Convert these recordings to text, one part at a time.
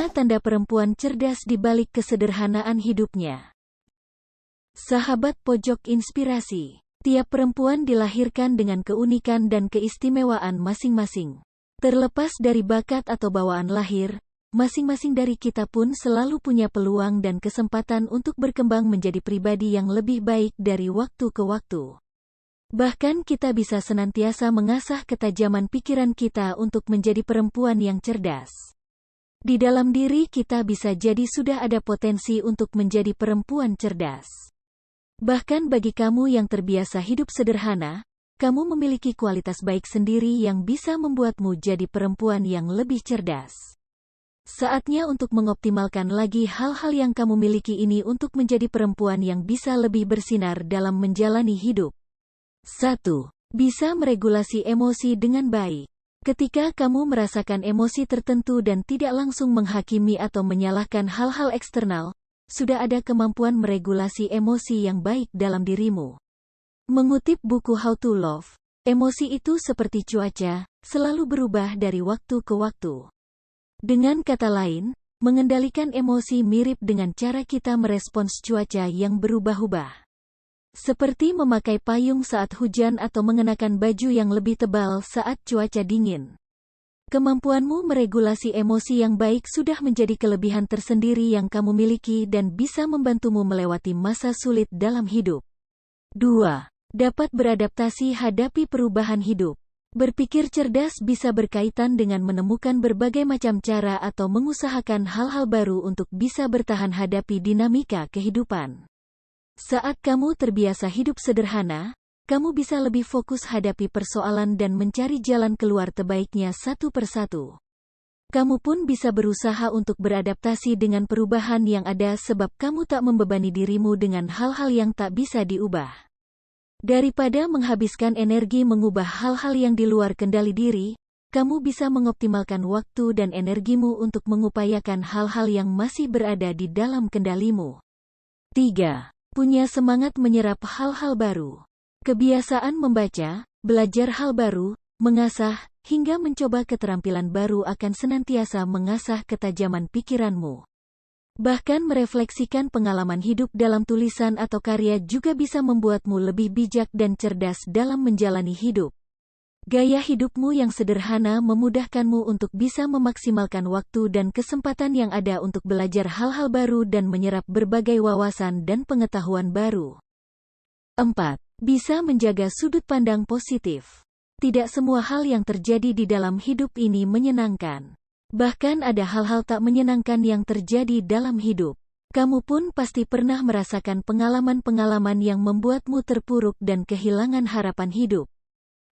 5 tanda perempuan cerdas di balik kesederhanaan hidupnya. Sahabat pojok inspirasi. Tiap perempuan dilahirkan dengan keunikan dan keistimewaan masing-masing. Terlepas dari bakat atau bawaan lahir, masing-masing dari kita pun selalu punya peluang dan kesempatan untuk berkembang menjadi pribadi yang lebih baik dari waktu ke waktu. Bahkan kita bisa senantiasa mengasah ketajaman pikiran kita untuk menjadi perempuan yang cerdas. Di dalam diri kita bisa jadi sudah ada potensi untuk menjadi perempuan cerdas. Bahkan bagi kamu yang terbiasa hidup sederhana, kamu memiliki kualitas baik sendiri yang bisa membuatmu jadi perempuan yang lebih cerdas. Saatnya untuk mengoptimalkan lagi hal-hal yang kamu miliki ini untuk menjadi perempuan yang bisa lebih bersinar dalam menjalani hidup. 1. Bisa meregulasi emosi dengan baik. Ketika kamu merasakan emosi tertentu dan tidak langsung menghakimi atau menyalahkan hal-hal eksternal, sudah ada kemampuan meregulasi emosi yang baik dalam dirimu. Mengutip buku How to Love, emosi itu seperti cuaca, selalu berubah dari waktu ke waktu. Dengan kata lain, mengendalikan emosi mirip dengan cara kita merespons cuaca yang berubah-ubah. Seperti memakai payung saat hujan atau mengenakan baju yang lebih tebal saat cuaca dingin. Kemampuanmu meregulasi emosi yang baik sudah menjadi kelebihan tersendiri yang kamu miliki dan bisa membantumu melewati masa sulit dalam hidup. 2. Dapat beradaptasi hadapi perubahan hidup. Berpikir cerdas bisa berkaitan dengan menemukan berbagai macam cara atau mengusahakan hal-hal baru untuk bisa bertahan hadapi dinamika kehidupan. Saat kamu terbiasa hidup sederhana, kamu bisa lebih fokus hadapi persoalan dan mencari jalan keluar terbaiknya satu persatu. Kamu pun bisa berusaha untuk beradaptasi dengan perubahan yang ada sebab kamu tak membebani dirimu dengan hal-hal yang tak bisa diubah. Daripada menghabiskan energi mengubah hal-hal yang di luar kendali diri, kamu bisa mengoptimalkan waktu dan energimu untuk mengupayakan hal-hal yang masih berada di dalam kendalimu. 3. Punya semangat menyerap hal-hal baru. Kebiasaan membaca, belajar hal baru, mengasah, hingga mencoba keterampilan baru akan senantiasa mengasah ketajaman pikiranmu. Bahkan merefleksikan pengalaman hidup dalam tulisan atau karya juga bisa membuatmu lebih bijak dan cerdas dalam menjalani hidup. Gaya hidupmu yang sederhana memudahkanmu untuk bisa memaksimalkan waktu dan kesempatan yang ada untuk belajar hal-hal baru dan menyerap berbagai wawasan dan pengetahuan baru. 4. Bisa menjaga sudut pandang positif. Tidak semua hal yang terjadi di dalam hidup ini menyenangkan. Bahkan ada hal-hal tak menyenangkan yang terjadi dalam hidup. Kamu pun pasti pernah merasakan pengalaman-pengalaman yang membuatmu terpuruk dan kehilangan harapan hidup.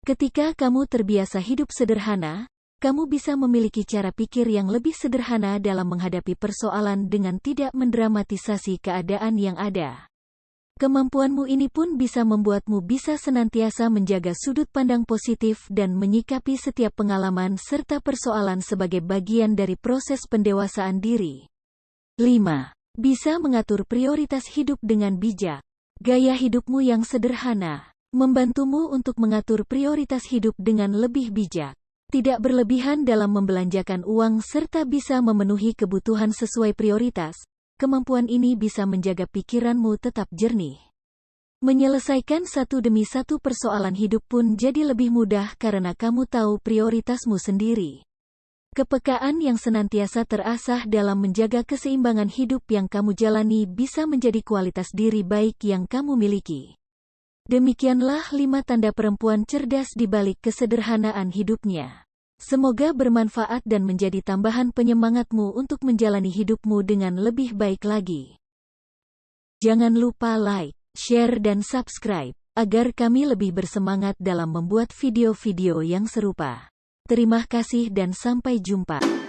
Ketika kamu terbiasa hidup sederhana, kamu bisa memiliki cara pikir yang lebih sederhana dalam menghadapi persoalan dengan tidak mendramatisasi keadaan yang ada. Kemampuanmu ini pun bisa membuatmu bisa senantiasa menjaga sudut pandang positif dan menyikapi setiap pengalaman serta persoalan sebagai bagian dari proses pendewasaan diri. 5. Bisa mengatur prioritas hidup dengan bijak. Gaya hidupmu yang sederhana membantumu untuk mengatur prioritas hidup dengan lebih bijak. Tidak berlebihan dalam membelanjakan uang serta bisa memenuhi kebutuhan sesuai prioritas. Kemampuan ini bisa menjaga pikiranmu tetap jernih. Menyelesaikan satu demi satu persoalan hidup pun jadi lebih mudah karena kamu tahu prioritasmu sendiri. Kepekaan yang senantiasa terasah dalam menjaga keseimbangan hidup yang kamu jalani bisa menjadi kualitas diri baik yang kamu miliki. Demikianlah 5 tanda perempuan cerdas di balik kesederhanaan hidupnya. Semoga bermanfaat dan menjadi tambahan penyemangatmu untuk menjalani hidupmu dengan lebih baik lagi. Jangan lupa like, share dan subscribe, agar kami lebih bersemangat dalam membuat video-video yang serupa. Terima kasih dan sampai jumpa.